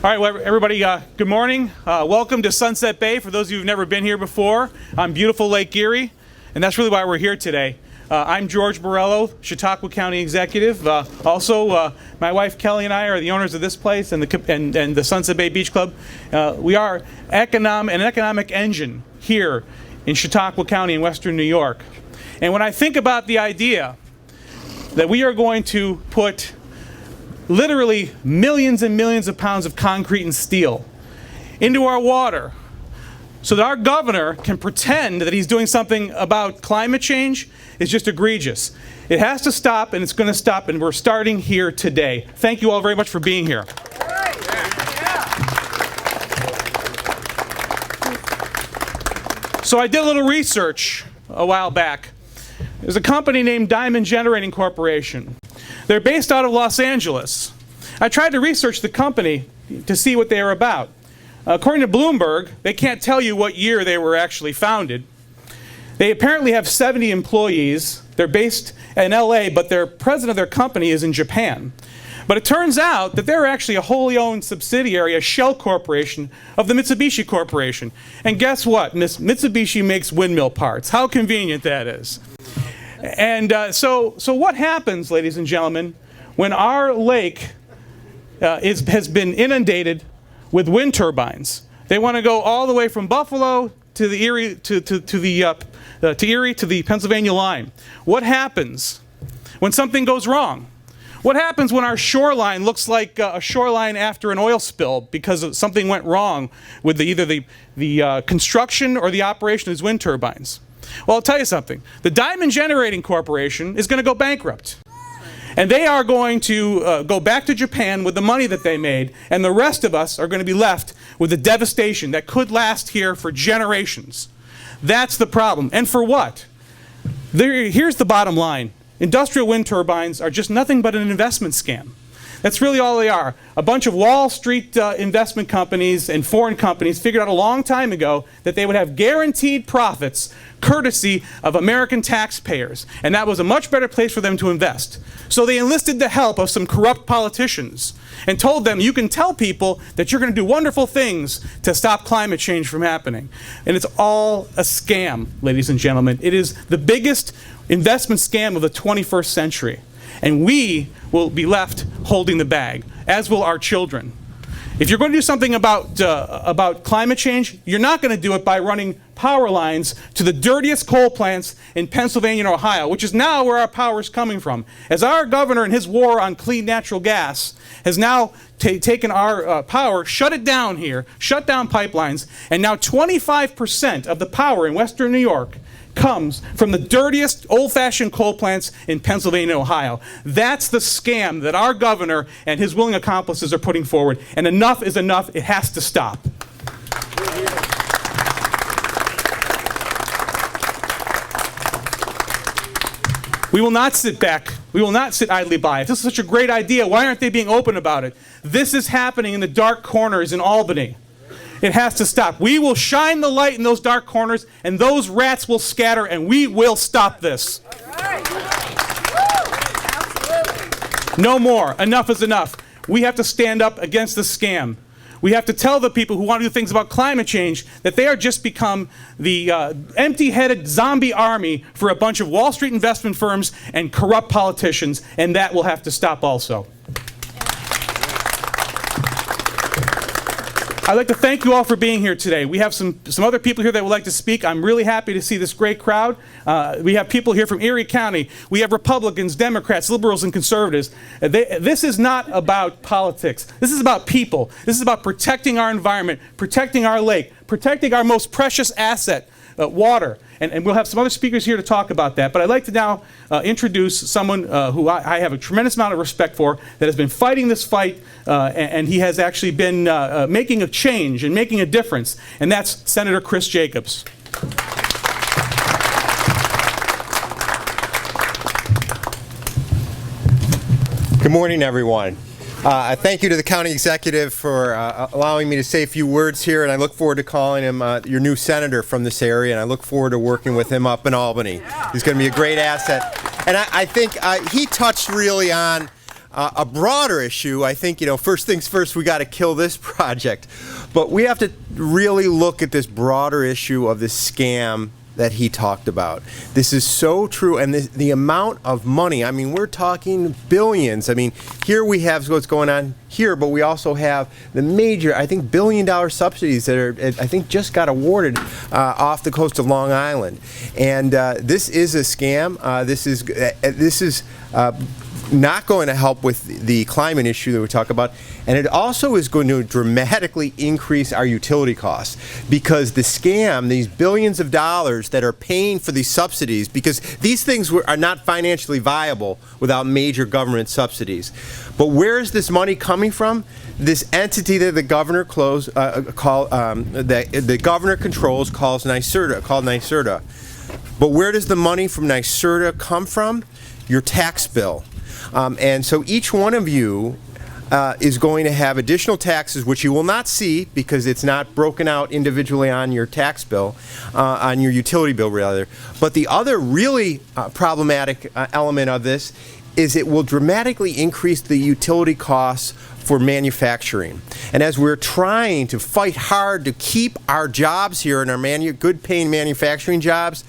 All right, well, everybody, good morning. Welcome to Sunset Bay. For those of you who've never been here before, on beautiful Lake Erie, and that's really why we're here today. I'm George Borrello, Chautauqua County Executive. Also, my wife Kelly and I are the owners of this place and the Sunset Bay Beach Club. We are an economic engine here in Chautauqua County in western New York. And when I think about the idea that we are going to put literally millions and millions of pounds of concrete and steel into our water so that our governor can pretend that he's doing something about climate change, is just egregious. It has to stop, and it's going to stop, and we're starting here today. Thank you all very much for being here. So I did a little research a while back. There's a company named Diamond Generating Corporation. They're based out of Los Angeles. I tried to research the company to see what they are about. According to Bloomberg, they can't tell you what year they were actually founded. They apparently have 70 employees. They're based in LA, but their president of their company is in Japan. But it turns out that they're actually a wholly owned subsidiary, a shell corporation of the Mitsubishi Corporation. And guess what? Mitsubishi makes windmill parts. How convenient that is. And so what happens, ladies and gentlemen, when our lake has been inundated with wind turbines? They want to go all the way from Buffalo to the Erie to the Pennsylvania line. What happens when something goes wrong? What happens when our shoreline looks like a shoreline after an oil spill because something went wrong with either the construction or the operation of these wind turbines? Well, I'll tell you something. The Diamond Generating Corporation is going to go bankrupt. And they are going to go back to Japan with the money that they made, and the rest of us are going to be left with the devastation that could last here for generations. That's the problem. And for what? Here's the bottom line. Industrial wind turbines are just nothing but an investment scam. That's really all they are. A bunch of Wall Street investment companies and foreign companies figured out a long time ago that they would have guaranteed profits courtesy of American taxpayers. And that was a much better place for them to invest. So they enlisted the help of some corrupt politicians and told them, you can tell people that you're going to do wonderful things to stop climate change from happening. And it's all a scam, ladies and gentlemen. It is the biggest investment scam of the 21st century. And we will be left holding the bag, as will our children. If you're going to do something about climate change, you're not going to do it by running power lines to the dirtiest coal plants in Pennsylvania and Ohio, which is now where our power is coming from. As our governor in his war on clean natural gas has now taken our power, shut it down here, shut down pipelines, and now 25% of the power in western New York comes from the dirtiest old-fashioned coal plants in Pennsylvania and Ohio. That's the scam that our governor and his willing accomplices are putting forward. And enough is enough. It has to stop. We will not sit back. We will not sit idly by. If this is such a great idea, why aren't they being open about it? This is happening in the dark corners in Albany. It has to stop. We will shine the light in those dark corners, and those rats will scatter, and we will stop this. No more. Enough is enough. We have to stand up against the scam. We have to tell the people who want to do things about climate change that they are just become the empty-headed zombie army for a bunch of Wall Street investment firms and corrupt politicians, and that will have to stop also. I'd like to thank you all for being here today. We have some other people here that would like to speak. I'm really happy to see this great crowd. We have people here from Erie County. We have Republicans, Democrats, liberals, and conservatives. This is not about politics. This is about people. This is about protecting our environment, protecting our lake, protecting our most precious asset, water. And we'll have some other speakers here to talk about that. But I'd like to now introduce someone who I have a tremendous amount of respect for, that has been fighting this fight, and he has actually been making a change and making a difference. And that's Senator Chris Jacobs. Good morning, everyone. Thank you to the county executive for allowing me to say a few words here, and I look forward to calling him your new senator from this area, and I look forward to working with him up in Albany. He's going to be a great asset. And I think he touched really on a broader issue, I think, first things first, we got to kill this project. But we have to really look at this broader issue of this scam that he talked about. This is so true, and the amount of money, I mean, we're talking billions. I mean, here we have what's going on here, but we also have the major, I think, $billion subsidies that are, I think, just got awarded off the coast of Long Island. And this is a scam. This is not going to help with the climate issue that we talk about, and it also is going to dramatically increase our utility costs, because the scam, these billions of dollars that are paying for these subsidies, because these things are not financially viable without major government subsidies. But where is this money coming from? This entity that the governor the governor controls called NYSERDA. But where does the money from NYSERDA come from? Your tax bill. And so each one of you is going to have additional taxes, which you will not see because it's not broken out individually on your tax bill, on your utility bill rather. But the other really problematic element of this is it will dramatically increase the utility costs for manufacturing. And as we're trying to fight hard to keep our jobs here and our good paying manufacturing jobs,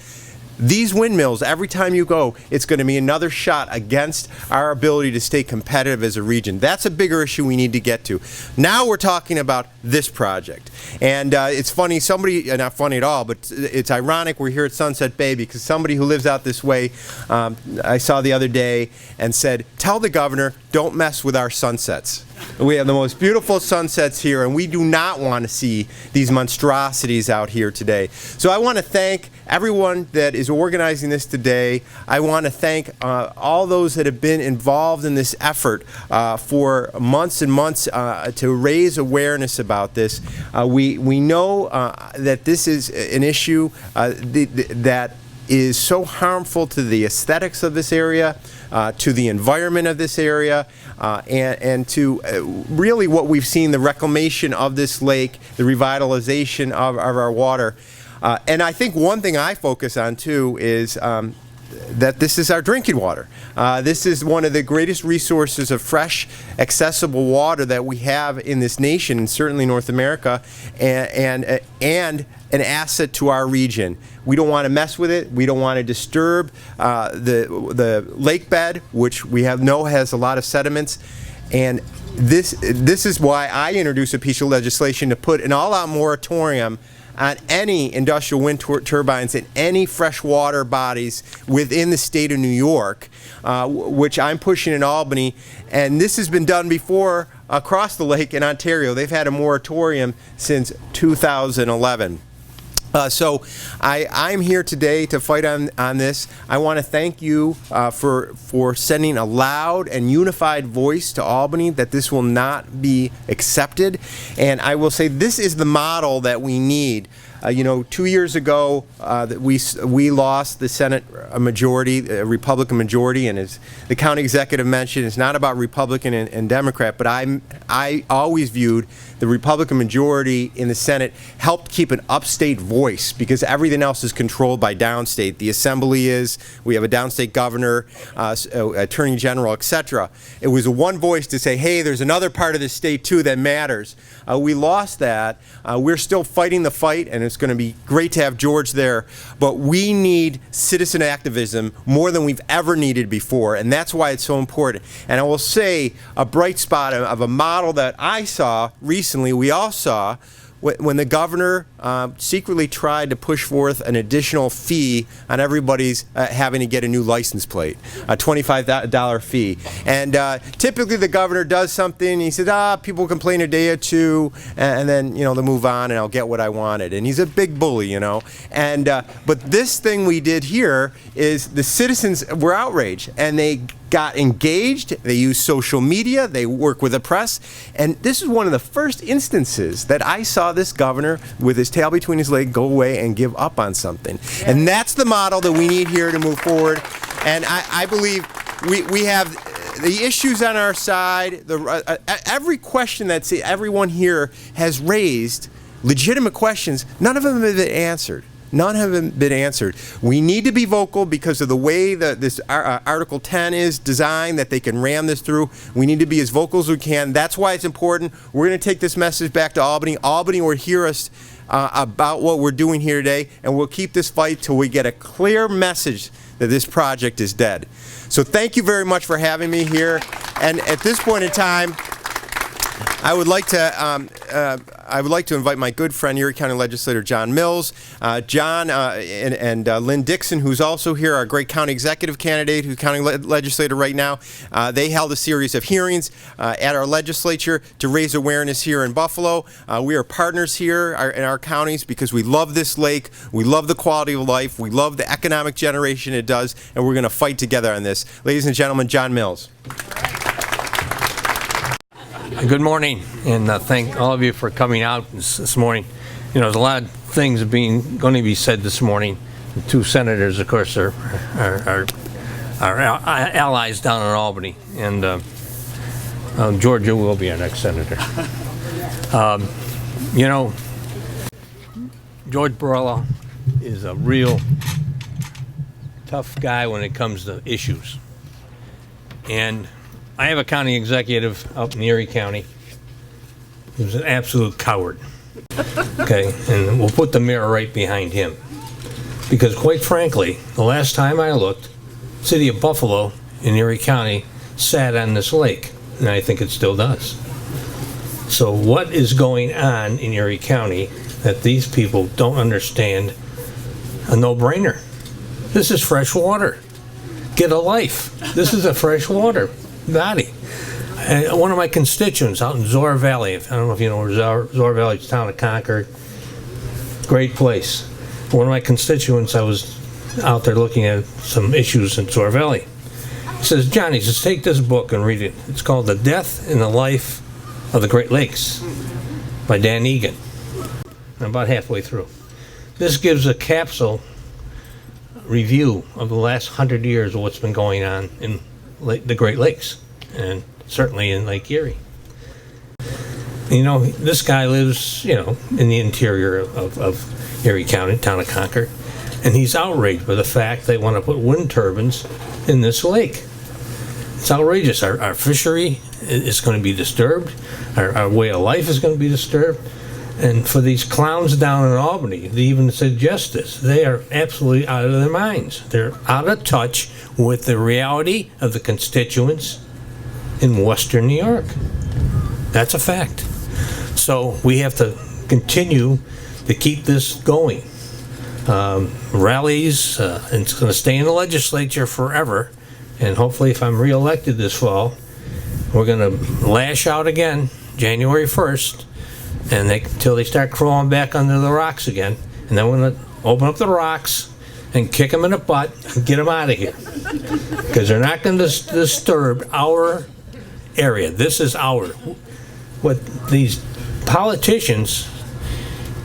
these windmills, every time you go, it's going to be another shot against our ability to stay competitive as a region. That's a bigger issue we need to get to. Now we're talking about this project. And it's funny, not funny at all, but it's ironic we're here at Sunset Bay because somebody who lives out this way, I saw the other day and said, tell the governor, don't mess with our sunsets. We have the most beautiful sunsets here, and we do not want to see these monstrosities out here today. So I want to thank everyone that is organizing this today. I want to thank all those that have been involved in this effort for months and months to raise awareness about this. We know that this is an issue that is so harmful to the aesthetics of this area, to the environment of this area, and to really what we've seen, the reclamation of this lake, the revitalization of our water. And I think one thing I focus on too is that this is our drinking water. This is one of the greatest resources of fresh, accessible water that we have in this nation, and certainly North America, and an asset to our region. We don't want to mess with it. We don't want to disturb the lake bed, which we know has a lot of sediments. And this is why I introduced a piece of legislation to put an all-out moratorium on any industrial wind turbines in any freshwater bodies within the state of New York, which I'm pushing in Albany. And this has been done before across the lake in Ontario. They've had a moratorium since 2011. So I'm here today to fight on this. I want to thank you for sending a loud and unified voice to Albany that this will not be accepted. And I will say this is the model that we need. 2 years ago, we lost the Senate majority, Republican majority, and as the county executive mentioned, it's not about Republican and Democrat, but I always viewed the Republican majority in the Senate helped keep an upstate voice because everything else is controlled by downstate. The assembly is, we have a downstate governor, attorney general, etc. It was a one voice to say, hey, there's another part of the state too that matters. We lost that. We're still fighting the fight, and it's going to be great to have George there, but we need citizen activism more than we've ever needed before, and that's why it's so important. And I will say a bright spot of a model that I saw recently, we all saw, when the governor secretly tried to push forth an additional fee on everybody's having to get a new license plate, a $25 fee. And typically the governor does something, he says, people complain a day or two, and then, they move on and I'll get what I wanted. And he's a big bully, And, but this thing we did here is the citizens were outraged, and they got engaged, they used social media, they work with the press, and this is one of the first instances that I saw this governor with his tail between his legs go away and give up on something. Yeah. And that's the model that we need here to move forward. And I believe we have the issues on our side. Every question that everyone here has raised, legitimate questions, none of them have been answered. None have been answered. We need to be vocal because of the way that this Article 10 is designed, that they can ram this through. We need to be as vocal as we can. That's why it's important. We're going to take this message back to Albany. Albany will hear us about what we're doing here today, and we'll keep this fight till we get a clear message that this project is dead. So thank you very much for having me here. And at this point in time, I would like to invite my good friend, Erie County Legislator John Mills, John and Lynn Dixon, who's also here, our great county executive candidate, who's county legislator right now. They held a series of hearings at our legislature to raise awareness here in Buffalo. We are partners here in our counties because we love this lake, we love the quality of life, we love the economic generation it does, and we're going to fight together on this. Ladies and gentlemen, John Mills. Good morning, and thank all of you for coming out this morning. You know, there's a lot of things going to be said this morning. The two senators, of course, are allies down in Albany, and Georgia will be our next senator. You know, George Borrello is a real tough guy when it comes to issues, and I have a county executive up in Erie County who's an absolute coward. Okay, and we'll put the mirror right behind him. Because quite frankly, the last time I looked, city of Buffalo in Erie County sat on this lake, and I think it still does. So what is going on in Erie County that these people don't understand? A no-brainer. This is fresh water. Get a life. This is a fresh water body. One of my constituents out in Zoar Valley, I don't know if you know where Zoar Valley is, town of Concord, great place. One of my constituents, I was out there looking at some issues in Zoar Valley. He says, Johnny, just take this book and read it. It's called The Death and the Life of the Great Lakes by Dan Egan. I'm about halfway through. This gives a capsule review of the last 100 years of what's been going on in the Great Lakes, and certainly in Lake Erie. You know, this guy lives, you know, in the interior of Erie County, town of Concord, and he's outraged by the fact they want to put wind turbines in this lake. It's outrageous. Our fishery is going to be disturbed. Our way of life is going to be disturbed. And for these clowns down in Albany, they even suggest this. They are absolutely out of their minds. They're out of touch with the reality of the constituents in Western New York. That's a fact. So we have to continue to keep this going. Rallies, and it's going to stay in the legislature forever. And hopefully if I'm reelected this fall, we're going to lash out again January 1st. And until they start crawling back under the rocks again. And then we're going to open up the rocks and kick them in the butt and get them out of here. Because they're not going to disturb our area. This is ours. What these politicians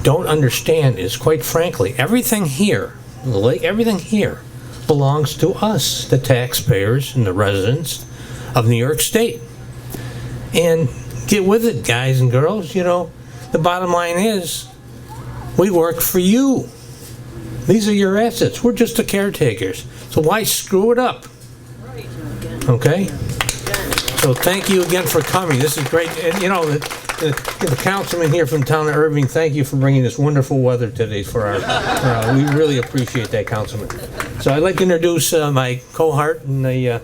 don't understand is, quite frankly, everything here, the lake, everything here belongs to us, the taxpayers and the residents of New York State. And get with it, guys and girls, you know. The bottom line is, we work for you. These are your assets. We're just the caretakers. So why screw it up? Okay? So thank you again for coming. This is great. And you know, the councilman here from town of Irving, thank you for bringing this wonderful weather today for our, we really appreciate that, councilman. So I'd like to introduce my cohort and the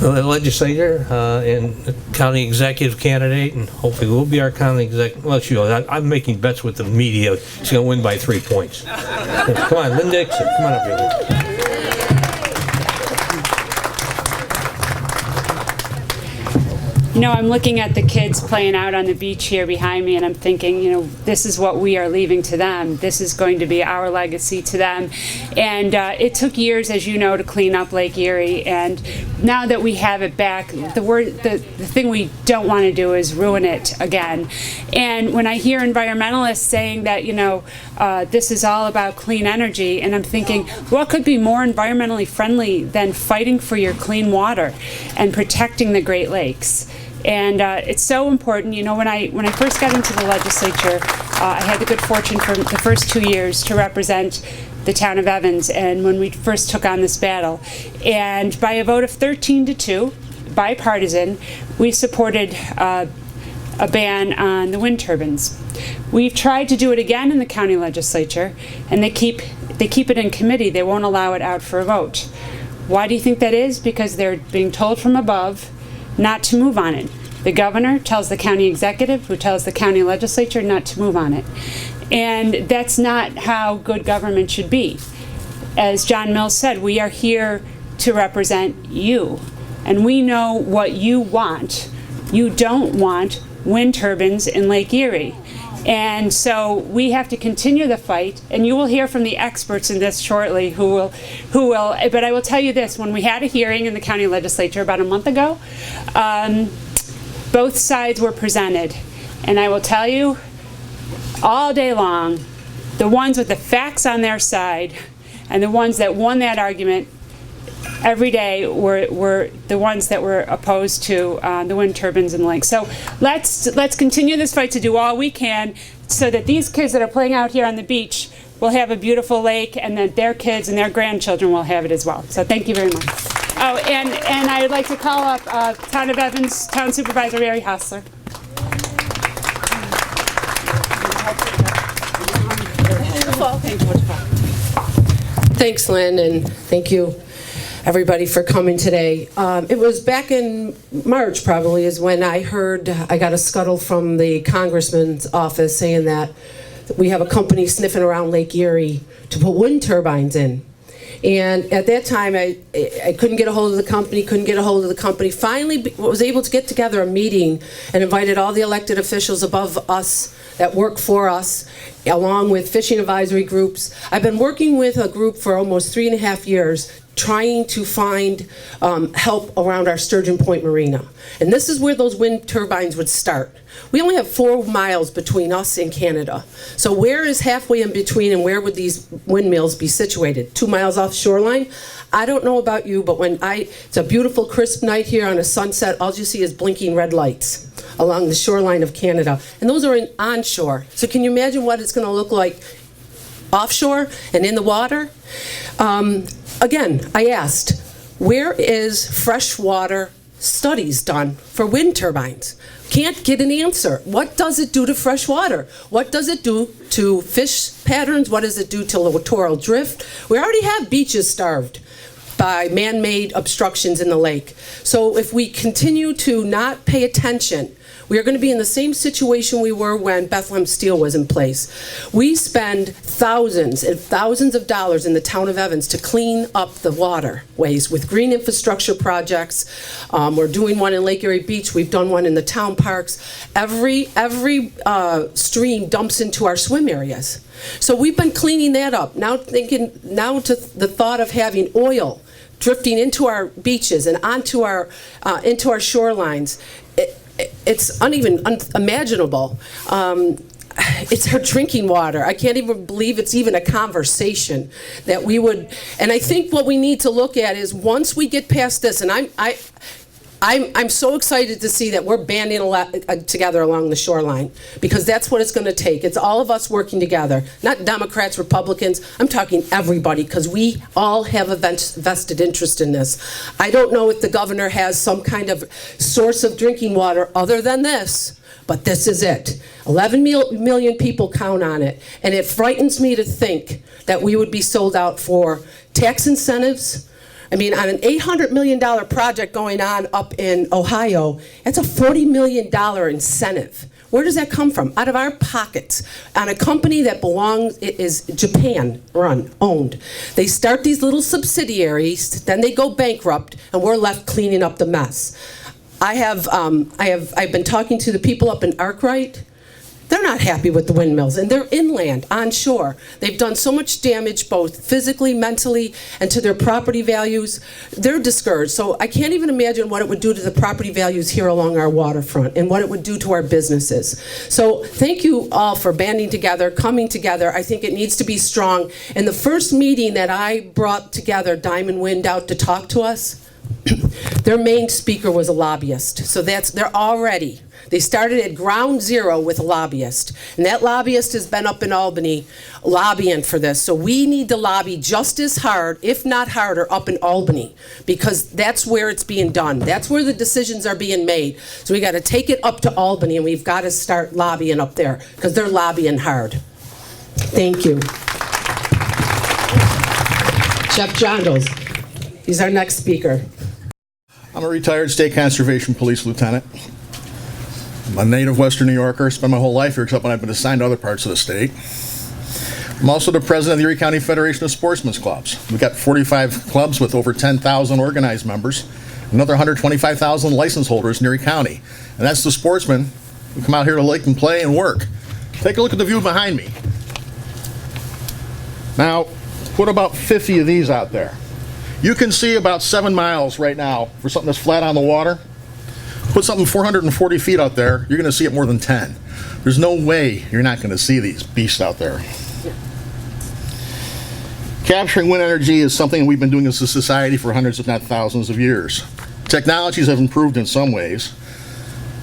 legislator and the county executive candidate, and hopefully will be our county executive. Well, I'm making bets with the media. She's going to win by 3 points. Come on, Lynn Dixon. Come on up here. You know, I'm looking at the kids playing out on the beach here behind me, and I'm thinking, you know, this is what we are leaving to them. This is going to be our legacy to them. And it took years, as you know, to clean up Lake Erie. And now that we have it back, the thing we don't want to do is ruin it again. And when I hear environmentalists saying that, you know, this is all about clean energy, and I'm thinking, what could be more environmentally friendly than fighting for your clean water and protecting the Great Lakes? And it's so important. You know, when I first got into the legislature, I had the good fortune for the first 2 years to represent the town of Evans, and when we first took on this battle. And by a vote of 13-2, bipartisan, we supported a ban on the wind turbines. We've tried to do it again in the county legislature, and they keep it in committee. They won't allow it out for a vote. Why do you think that is? Because they're being told from above not to move on it. The governor tells the county executive, who tells the county legislature not to move on it. And that's not how good government should be. As John Mills said, we are here to represent you. And we know what you want. You don't want wind turbines in Lake Erie. And so we have to continue the fight, and you will hear from the experts in this shortly who will, but I will tell you this, when we had a hearing in the county legislature about a month ago, both sides were presented. And I will tell you, all day long, the ones with the facts on their side and the ones that won that argument every day were the ones that were opposed to the wind turbines in the lake. So let's continue this fight to do all we can so that these kids that are playing out here on the beach will have a beautiful lake, and that their kids and their grandchildren will have it as well. So thank you very much. Oh, and I would like to call up Town of Evans Town Supervisor Erie Hosler. Thanks, Lynn, and thank you, everybody, for coming today. It was back in March, probably, is when I heard, I got a scuttle from the congressman's office saying that we have a company sniffing around Lake Erie to put wind turbines in. And at that time, I couldn't get a hold of the company, Finally, was able to get together a meeting and invited all the elected officials above us that work for us, along with fishing advisory groups. I've been working with a group for almost 3.5 years, trying to find help around our Sturgeon Point Marina. And this is where those wind turbines would start. We only have 4 miles between us and Canada. So where is halfway in between, and where would these windmills be situated? 2 miles off shoreline? I don't know about you, but it's a beautiful crisp night here on a sunset, all you see is blinking red lights along the shoreline of Canada. And those are onshore. So can you imagine what it's gonna look like offshore and in the water? Again, I asked, where is freshwater studies done for wind turbines? Can't get an answer. What does it do to fresh water? What does it do to fish patterns? What does it do to littoral drift? We already have beaches starved by man-made obstructions in the lake. So if we continue to not pay attention, we are going to be in the same situation we were when Bethlehem Steel was in place. We spend thousands and thousands of dollars in the town of Evans to clean up the waterways with green infrastructure projects. We're doing one in Lake Erie Beach. We've done one in the town parks. Every stream dumps into our swim areas. So we've been cleaning that up. Now to the thought of having oil drifting into our beaches and onto our into our shorelines. It's unimaginable. It's our drinking water. I can't even believe it's even a conversation that we would. And I think what we need to look at is, once we get past this, and I'm so excited to see that we're banding together along the shoreline, because that's what it's going to take. It's all of us working together, not Democrats, Republicans. I'm talking everybody, because we all have a vested interest in this. I don't know if the governor has some kind of source of drinking water other than this, but this is it. 11 million people count on it, and it frightens me to think that we would be sold out for tax incentives. I mean, on an $800 million project going on up in Ohio, that's a $40 million incentive. Where does that come from? Out of our pockets. On a company that it is Japan owned. They start these little subsidiaries, then they go bankrupt, and we're left cleaning up the mess. I've been talking to the people up in Arkwright. They're not happy with the windmills, and they're inland, onshore. They've done so much damage, both physically, mentally, and to their property values. They're discouraged. So I can't even imagine what it would do to the property values here along our waterfront, and what it would do to our businesses. So thank you all for banding together, coming together. I think it needs to be strong. And the first meeting that I brought together Diamond Wind out to talk to us, Their main speaker was a lobbyist. So they started at ground zero with a lobbyist. And that lobbyist has been up in Albany lobbying for this. So we need to lobby just as hard, if not harder, up in Albany, because that's where it's being done. That's where the decisions are being made. So we got to take it up to Albany, and we've got to start lobbying up there, because they're lobbying hard. Thank you. Jeff Jondle, he's our next speaker. I'm a retired state conservation police lieutenant. I'm a native Western New Yorker. Spent my whole life here except when I've been assigned to other parts of the state. I'm also the president of the Erie County Federation of Sportsmen's Clubs. We've got 45 clubs with over 10,000 organized members, another 125,000 license holders in Erie County. And that's the sportsmen who come out here to lake and play and work. Take a look at the view behind me. Now, put about 50 of these out there. You can see about 7 miles right now for something that's flat on the water. Put something 440 feet out there, you're going to see it more than 10. There's no way you're not going to see these beasts out there. Capturing wind energy is something we've been doing as a society for hundreds, if not thousands of years. Technologies have improved in some ways.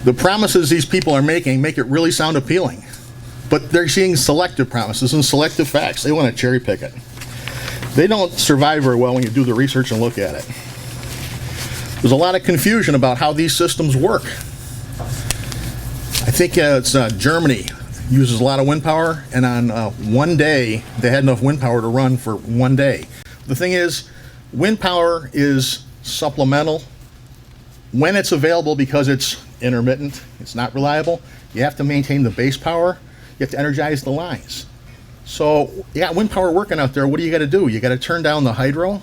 The promises these people are making make it really sound appealing. But they're seeing selective promises and selective facts. They want to cherry pick it. They don't survive very well when you do the research and look at it. There's a lot of confusion about how these systems work. I think it's Germany uses a lot of wind power, and on one day, they had enough wind power to run for one day. The thing is, wind power is supplemental. When it's available, because it's intermittent, it's not reliable, you have to maintain the base power, you have to energize the lines. So, yeah, wind power working out there, what do you got to do? You got to turn down the hydro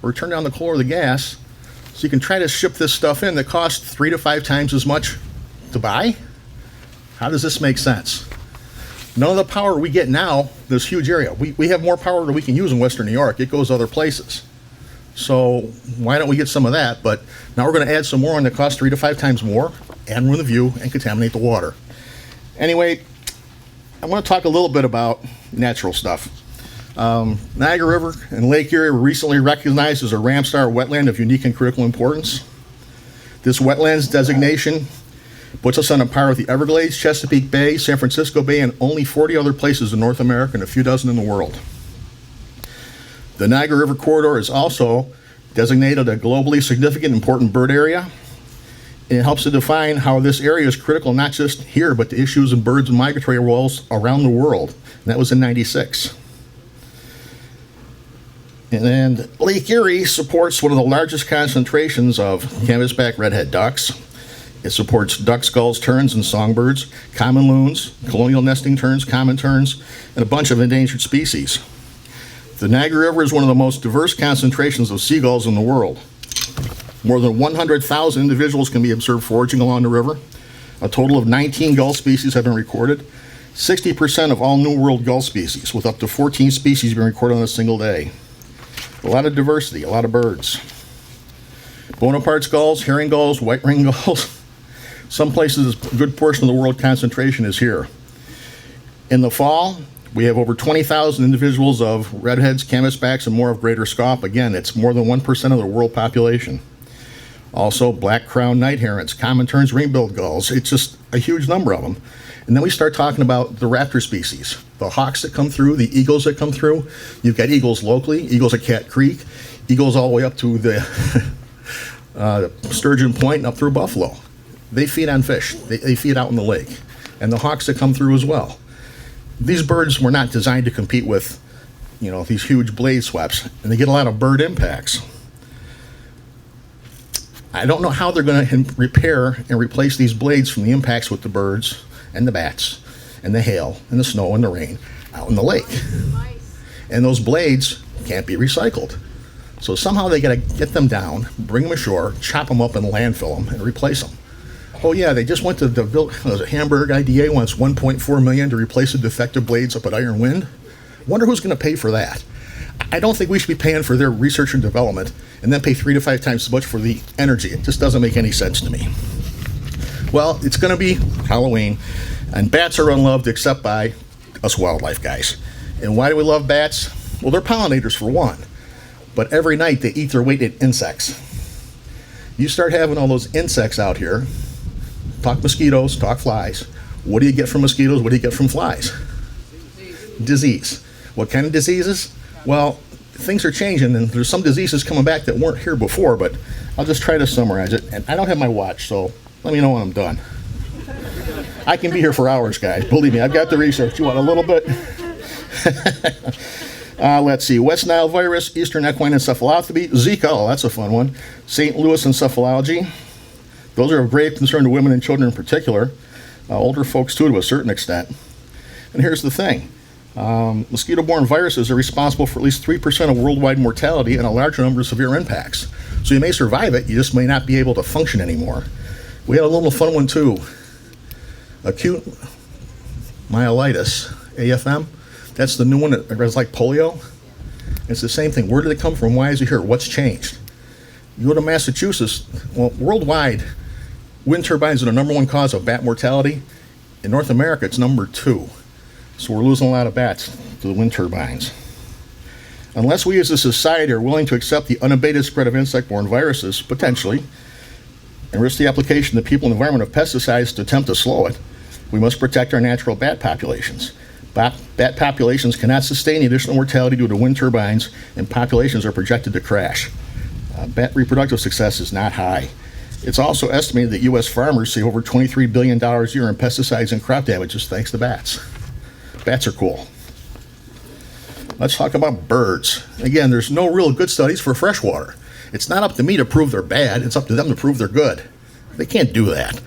or turn down the coal or the gas so you can try to ship this stuff in that costs 3 to 5 times as much to buy? How does this make sense? None of the power we get now, this huge area, we have more power than we can use in Western New York. It goes other places. So why don't we get some of that? But now we're going to add some more and it costs 3 to 5 times more and ruin the view and contaminate the water. Anyway, I want to talk a little bit about natural stuff. Niagara River and Lake Erie were recently recognized as a Ramsar wetland of unique and critical importance. This wetlands designation puts us on a par with the Everglades, Chesapeake Bay, San Francisco Bay, and only 40 other places in North America and a few dozen in the world. The Niagara River corridor is also designated a globally significant important bird area. And it helps to define how this area is critical, not just here, but to issues in birds and migratory roles around the world. And that was in '96. And Lake Erie supports one of the largest concentrations of canvasback redhead ducks. It supports ducks, gulls, terns, and songbirds, common loons, colonial nesting terns, common terns, and a bunch of endangered species. The Niagara River is one of the most diverse concentrations of seagulls in the world. More than 100,000 individuals can be observed foraging along the river. A total of 19 gull species have been recorded. 60% of all New World gull species, with up to 14 species being recorded on a single day. A lot of diversity, a lot of birds. Bonaparte's gulls, herring gulls, white-ringed gulls. Some places, a good portion of the world concentration is here. In the fall, we have over 20,000 individuals of redheads, canvasbacks, and more of greater scaup. Again, it's more than 1% of the world population. Also, black-crowned night herons, common terns, ring-billed gulls. It's just a huge number of them. And then we start talking about the raptor species, the hawks that come through, the eagles that come through. You've got eagles locally, eagles at Cat Creek, eagles all the way up to the Sturgeon Point and up through Buffalo. They feed on fish. They feed out in the lake. And the hawks that come through as well. These birds were not designed to compete with, these huge blade sweeps, and they get a lot of bird impacts. I don't know how they're going to repair and replace these blades from the impacts with the birds and the bats and the hail and the snow and the rain out in the lake. And those blades can't be recycled. So somehow they got to get them down, bring them ashore, chop them up and landfill them and replace them. Oh yeah, they just went to the Hamburg IDA wants $1.4 million to replace the defective blades up at Iron Wind. Wonder who's going to pay for that. I don't think we should be paying for their research and development and then pay 3 to 5 times as much for the energy. It just doesn't make any sense to me. Well, it's going to be Halloween, and bats are unloved except by us wildlife guys. And why do we love bats? Well, they're pollinators for one, but every night they eat their weight in insects. You start having all those insects out here, talk mosquitoes, talk flies. What do you get from mosquitoes? What do you get from flies? Disease. What kind of diseases? Well, things are changing, and there's some diseases coming back that weren't here before, but I'll just try to summarize it. And I don't have my watch, so let me know when I'm done. I can be here for hours, guys. Believe me, I've got the research. You want a little bit? Let's see. West Nile virus, Eastern equine encephalopathy, Zika, oh, that's a fun one. St. Louis encephalology. Those are of grave concern to women and children in particular. Older folks, too, to a certain extent. And here's the thing. Mosquito-borne viruses are responsible for at least 3% of worldwide mortality and a larger number of severe impacts. So you may survive it, you just may not be able to function anymore. We had a little fun one, too. Acute myelitis, AFM. That's the new one that is like polio. It's the same thing. Where did it come from? Why is it here? What's changed? You go to Massachusetts, well, worldwide, wind turbines are the number one cause of bat mortality. In North America, it's number 2. So we're losing a lot of bats to the wind turbines. Unless we as a society are willing to accept the unabated spread of insect-borne viruses, potentially, and risk the application to the people and environment of pesticides to attempt to slow it, we must protect our natural bat populations. Bat populations cannot sustain the additional mortality due to wind turbines, and populations are projected to crash. Bat reproductive success is not high. It's also estimated that U.S. farmers save over $23 billion a year in pesticides and crop damages thanks to bats. Bats are cool. Let's talk about birds. Again, there's no real good studies for freshwater. It's not up to me to prove they're bad. It's up to them to prove they're good. They can't do that.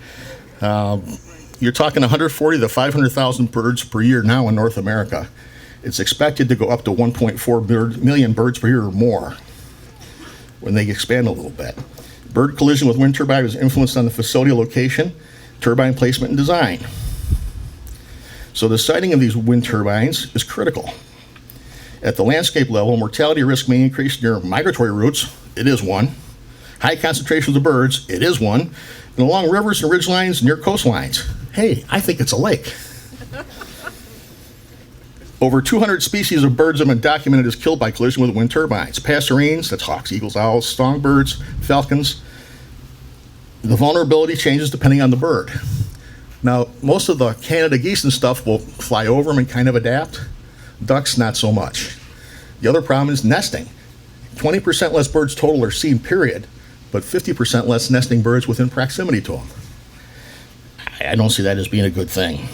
You're talking 140 to 500,000 birds per year now in North America. It's expected to go up to 1.4 million birds per year or more when they expand a little bit. Bird collision with wind turbine is influenced on the facility location, turbine placement, and design. So the siting of these wind turbines is critical. At the landscape level, mortality risk may increase near migratory routes. It is one. High concentrations of birds. It is one. And along rivers and ridgelines near coastlines. Hey, I think it's a lake. Over 200 species of birds have been documented as killed by collision with wind turbines. Passerines, that's hawks, eagles, owls, songbirds, falcons. The vulnerability changes depending on the bird. Now, most of the Canada geese and stuff will fly over them and kind of adapt. Ducks, not so much. The other problem is nesting. 20% less birds total are seen, period, but 50% less nesting birds within proximity to them. I don't see that as being a good thing.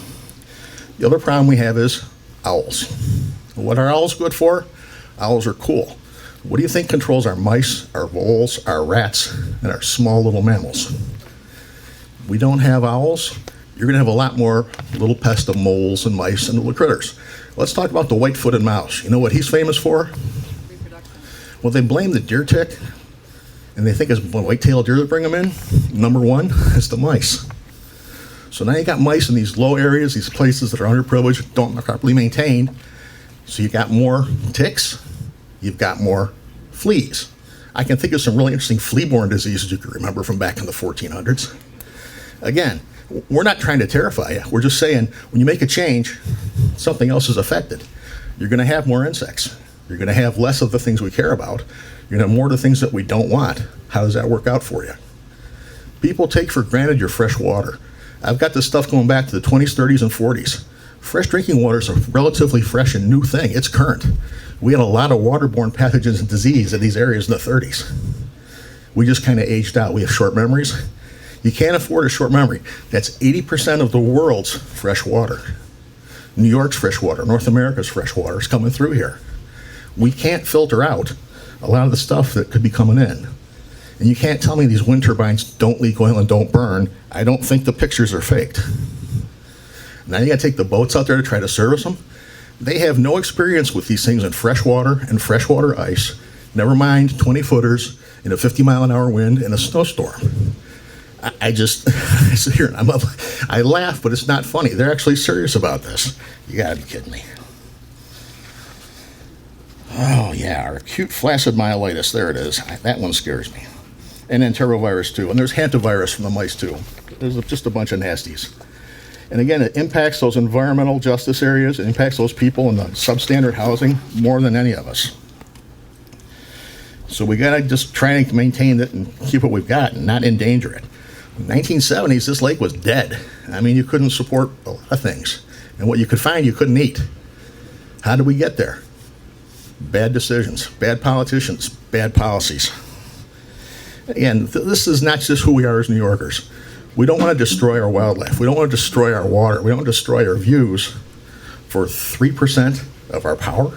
The other problem we have is owls. What are owls good for? Owls are cool. What do you think controls our mice, our voles, our rats, and our small little mammals? We don't have owls. You're going to have a lot more little pests of moles and mice and little critters. Let's talk about the white-footed mouse. You know what he's famous for? Well, they blame the deer tick, and they think it's white-tailed deer that bring them in. Number one is the mice. So now you got mice in these low areas, these places that are underprivileged, don't properly maintained. So you got more ticks, you've got more fleas. I can think of some really interesting flea-borne diseases you can remember from back in the 1400s. Again, we're not trying to terrify you. We're just saying when you make a change, something else is affected. You're going to have more insects. You're going to have less of the things we care about. You're going to have more of the things that we don't want. How does that work out for you? People take for granted your fresh water. I've got this stuff going back to the 20s, 30s, and 40s. Fresh drinking water is a relatively fresh and new thing. It's current. We had a lot of waterborne pathogens and disease in these areas in the 30s. We just kind of aged out. We have short memories. You can't afford a short memory. That's 80% of the world's fresh water. New York's fresh water, North America's fresh water is coming through here. We can't filter out a lot of the stuff that could be coming in. And you can't tell me these wind turbines don't leak oil and don't burn. I don't think the pictures are faked. Now you got to take the boats out there to try to service them. They have no experience with these things in freshwater and freshwater ice. Never mind 20-footers in a 50-mile-an-hour wind in a snowstorm. I just I sit here and I laugh, but it's not funny. They're actually serious about this. You got to be kidding me. Oh yeah, our acute flaccid myelitis. There it is. That one scares me. And then enterovirus too. And there's hantavirus from the mice too. There's just a bunch of nasties. And again, it impacts those environmental justice areas. It impacts those people in the substandard housing more than any of us. So we gotta just try and maintain it and keep what we've got and not endanger it. In the 1970s, this lake was dead. I mean, you couldn't support a lot of things. And what you could find, you couldn't eat. How did we get there? Bad decisions, bad politicians, bad policies. Again, this is not just who we are as New Yorkers. We don't want to destroy our wildlife. We don't want to destroy our water. We don't want to destroy our views for 3% of our power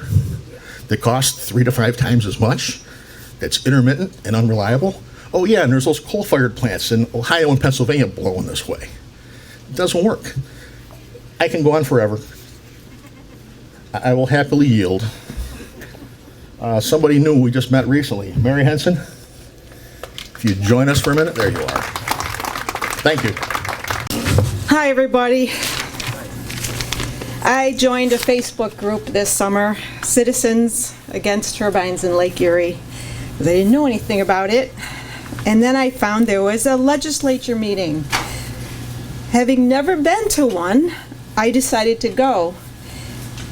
that costs 3 to 5 times as much, that's intermittent and unreliable. Oh yeah, and there's those coal-fired plants in Ohio and Pennsylvania blowing this way. It doesn't work. I can go on forever. I will happily yield. Somebody new we just met recently, Mary Henson. If you join us for a minute, there you are. Thank you. Hi, everybody. I joined a Facebook group this summer, Citizens Against Turbines in Lake Erie, because I didn't know anything about it. And then I found there was a legislature meeting. Having never been to one, I decided to go.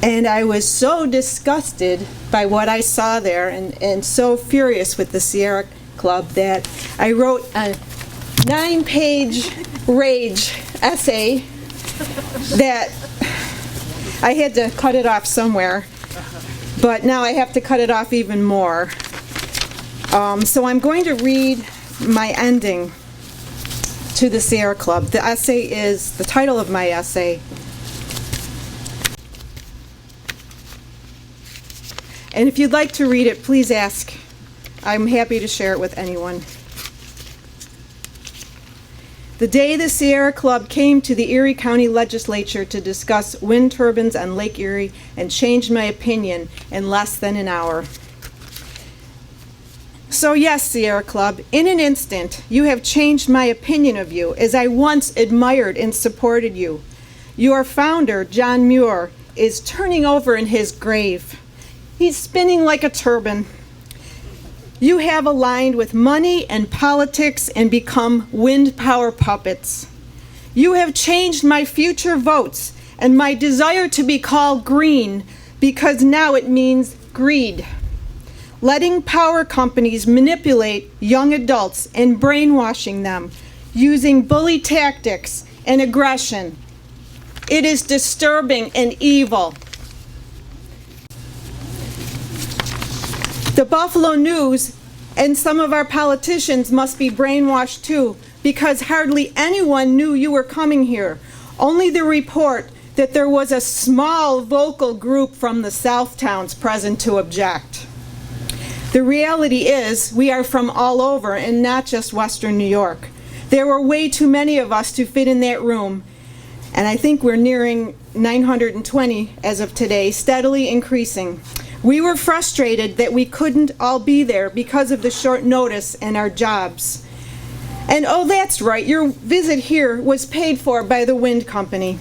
And I was so disgusted by what I saw there and so furious with the Sierra Club that I wrote a 9-page rage essay that I had to cut it off somewhere, but now I have to cut it off even more. So I'm going to read my ending to the Sierra Club. The essay is, the title of my essay, and if you'd like to read it, please ask. I'm happy to share it with anyone. The day the Sierra Club came to the Erie County Legislature to discuss wind turbines on Lake Erie and changed my opinion in less than an hour. So yes, Sierra Club, in an instant, you have changed my opinion of you, as I once admired and supported you. Your founder, John Muir, is turning over in his grave. He's spinning like a turban. You have aligned with money and politics and become wind power puppets. You have changed my future votes and my desire to be called green, because now it means greed. Letting power companies manipulate young adults and brainwashing them using bully tactics and aggression. It is disturbing and evil. The Buffalo News and some of our politicians must be brainwashed too, because hardly anyone knew you were coming here. Only the report that there was a small vocal group from the South towns present to object. The reality is we are from all over and not just Western New York. There were way too many of us to fit in that room, and I think we're nearing 920 as of today, steadily increasing. We were frustrated that we couldn't all be there because of the short notice and our jobs. And oh, that's right, your visit here was paid for by the wind company.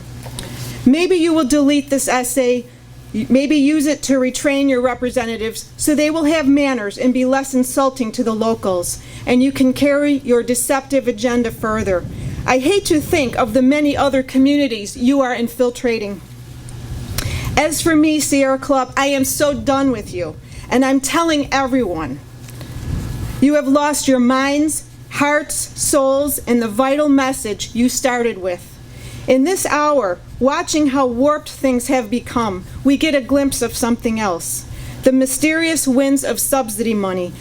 Maybe you will delete this essay, maybe use it to retrain your representatives so they will have manners and be less insulting to the locals, and you can carry your deceptive agenda further. I hate to think of the many other communities you are infiltrating. As for me, Sierra Club, I am so done with you, and I'm telling everyone. You have lost your minds, hearts, souls, and the vital message you started with. In this hour, watching how warped things have become, we get a glimpse of something else. The mysterious winds of subsidy money,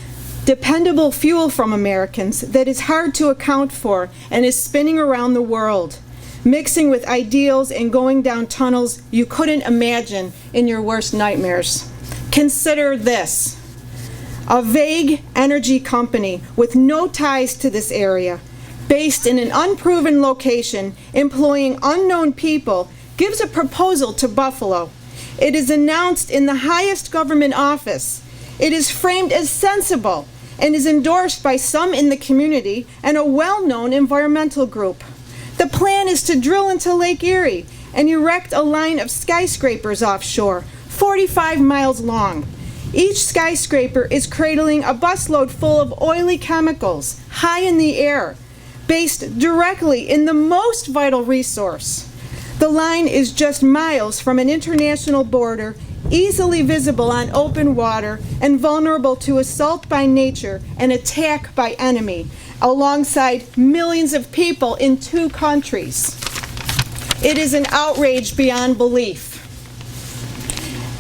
dependable fuel from Americans that is hard to account for and is spinning around the world, mixing with ideals and going down tunnels you couldn't imagine in your worst nightmares. Consider this: a vague energy company with no ties to this area, based in an unproven location, employing unknown people, gives a proposal to Buffalo. It is announced in the highest government office. It is framed as sensible and is endorsed by some in the community and a well-known environmental group. The plan is to drill into Lake Erie and erect a line of skyscrapers offshore, 45 miles long. Each skyscraper is cradling a busload full of oily chemicals, high in the air, based directly in the most vital resource. The line is just miles from an international border, easily visible on open water, and vulnerable to assault by nature and attack by enemy, alongside millions of people in 2 countries. It is an outrage beyond belief.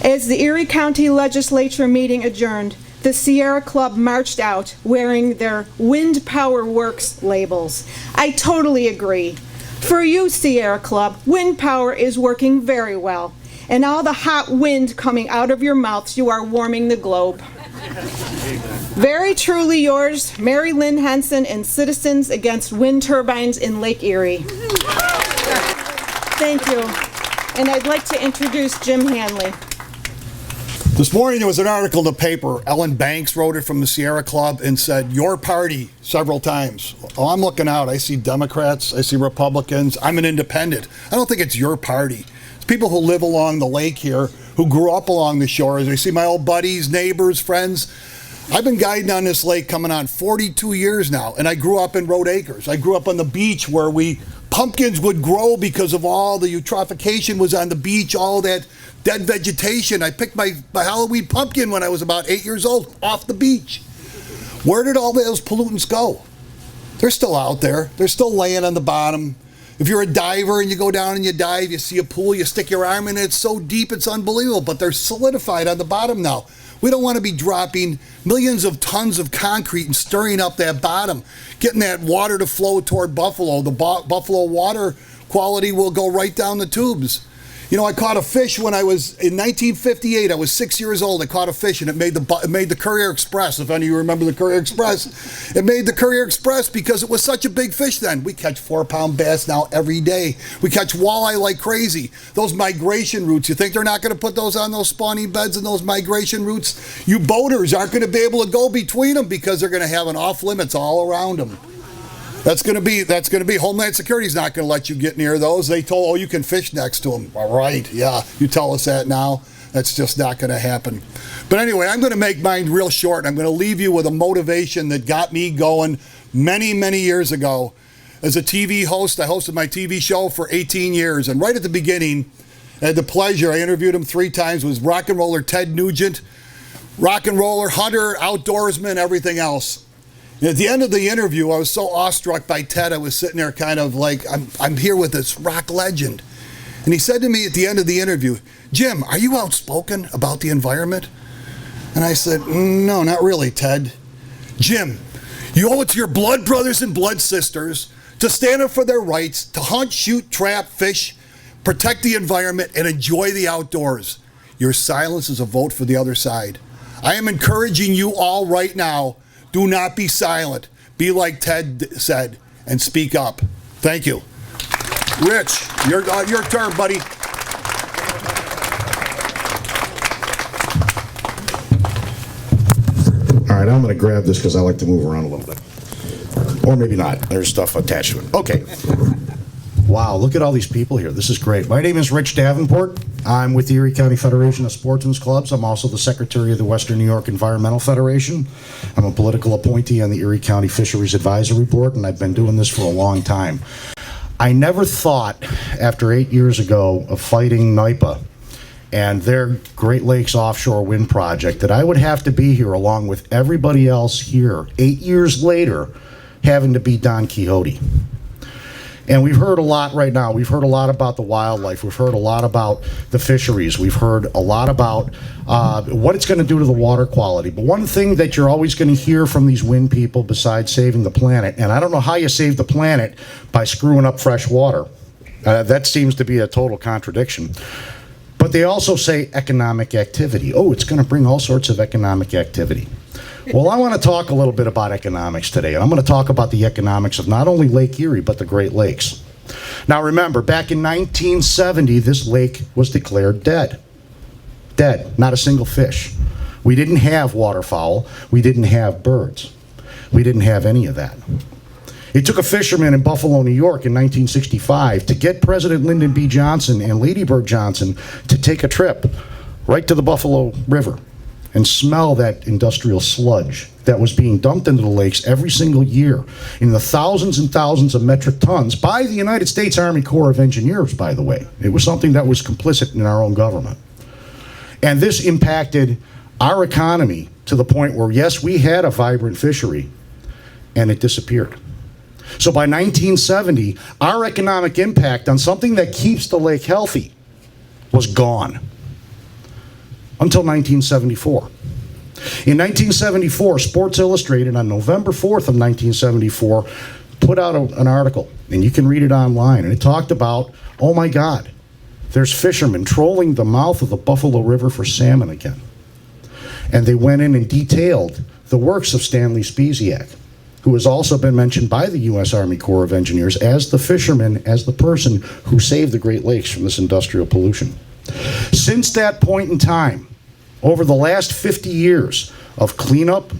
As the Erie County Legislature meeting adjourned, the Sierra Club marched out wearing their Wind Power Works labels. I totally agree. For you, Sierra Club, wind power is working very well. And all the hot wind coming out of your mouths, you are warming the globe. Very truly yours, Mary Lynn Henson and Citizens Against Wind Turbines in Lake Erie. Thank you. And I'd like to introduce Jim Hanley. This morning there was an article in the paper. Ellen Banks wrote it from the Sierra Club and said, "Your party," several times. Oh, I'm looking out. I see Democrats. I see Republicans. I'm an independent. I don't think it's your party. It's people who live along the lake here, who grew up along the shores. I see my old buddies, neighbors, friends. I've been guiding on this lake coming on 42 years now, and I grew up in Road Acres. I grew up on the beach where pumpkins would grow because of all the eutrophication was on the beach, all that dead vegetation. I picked my Halloween pumpkin when I was about 8 years old off the beach. Where did all those pollutants go? They're still out there. They're still laying on the bottom. If you're a diver and you go down and you dive, you see a pool, you stick your arm in it, it's so deep it's unbelievable, but they're solidified on the bottom now. We don't want to be dropping millions of tons of concrete and stirring up that bottom, getting that water to flow toward Buffalo. The Buffalo water quality will go right down the tubes. You know, I caught a fish when I was in 1958. I was 6 years old. I caught a fish, and it made the Courier Express. If any of you remember the Courier Express, it made the Courier Express because it was such a big fish then. We catch 4-pound bass now every day. We catch walleye like crazy. Those migration routes, you think they're not going to put those on those spawning beds and those migration routes? You boaters aren't going to be able to go between them because they're going to have an off limits all around them. That's going to be Homeland Security's not going to let you get near those. They told, oh, you can fish next to them. All right, yeah, you tell us that now. That's just not going to happen. But anyway, I'm going to make mine real short. I'm going to leave you with a motivation that got me going many, many years ago. As a TV host, I hosted my TV show for 18 years. And right at the beginning, I had the pleasure, I interviewed him 3 times, was rock and roller Ted Nugent, rock and roller, hunter, outdoorsman, everything else. And at the end of the interview, I was so awestruck by Ted, I was sitting there kind of like, I'm here with this rock legend. And he said to me at the end of the interview, "Jim, are you outspoken about the environment?" And I said, "No, not really, Ted. Jim, you owe it to your blood brothers and blood sisters to stand up for their rights, to hunt, shoot, trap, fish, protect the environment, and enjoy the outdoors. Your silence is a vote for the other side. I am encouraging you all right now. Do not be silent. Be like Ted said and speak up." Thank you. Rich, your turn, buddy. All right, I'm going to grab this because I like to move around a little bit. Or maybe not. There's stuff attached to it. Okay. Wow, look at all these people here. This is great. My name is Rich Davenport. I'm with the Erie County Federation of Sportsmen's Clubs. I'm also the secretary of the Western New York Environmental Federation. I'm a political appointee on the Erie County Fisheries Advisory Board, and I've been doing this for a long time. I never thought, after 8 years ago of fighting NYPA and their Great Lakes offshore wind project, that I would have to be here along with everybody else here 8 years later having to be Don Quixote. And we've heard a lot right now. We've heard a lot about the wildlife. We've heard a lot about the fisheries. We've heard a lot about what it's going to do to the water quality. But one thing that you're always going to hear from these wind people besides saving the planet, and I don't know how you save the planet by screwing up fresh water. That seems to be a total contradiction. But they also say economic activity. Oh, it's going to bring all sorts of economic activity. Well, I want to talk a little bit about economics today, and I'm going to talk about the economics of not only Lake Erie, but the Great Lakes. Now remember, back in 1970, this lake was declared dead. Dead, not a single fish. We didn't have waterfowl, we didn't have birds. We didn't have any of that. It took a fisherman in Buffalo, New York in 1965 to get President Lyndon B. Johnson and Lady Bird Johnson to take a trip right to the Buffalo River and smell that industrial sludge that was being dumped into the lakes every single year in the thousands and thousands of metric tons by the United States Army Corps of Engineers, by the way. It was something that was complicit in our own government. And this impacted our economy to the point where, yes, we had a vibrant fishery, and it disappeared. So by 1970, our economic impact on something that keeps the lake healthy was gone. Until 1974. In 1974, Sports Illustrated, on November 4th of 1974, put out an article, and you can read it online, and it talked about, oh my God, there's fishermen trolling the mouth of the Buffalo River for salmon again. And they went in and detailed the works of Stanley Spiesiak, who has also been mentioned by the U.S. Army Corps of Engineers as the fisherman, as the person who saved the Great Lakes from this industrial pollution. Since that point in time, over the last 50 years of cleanup,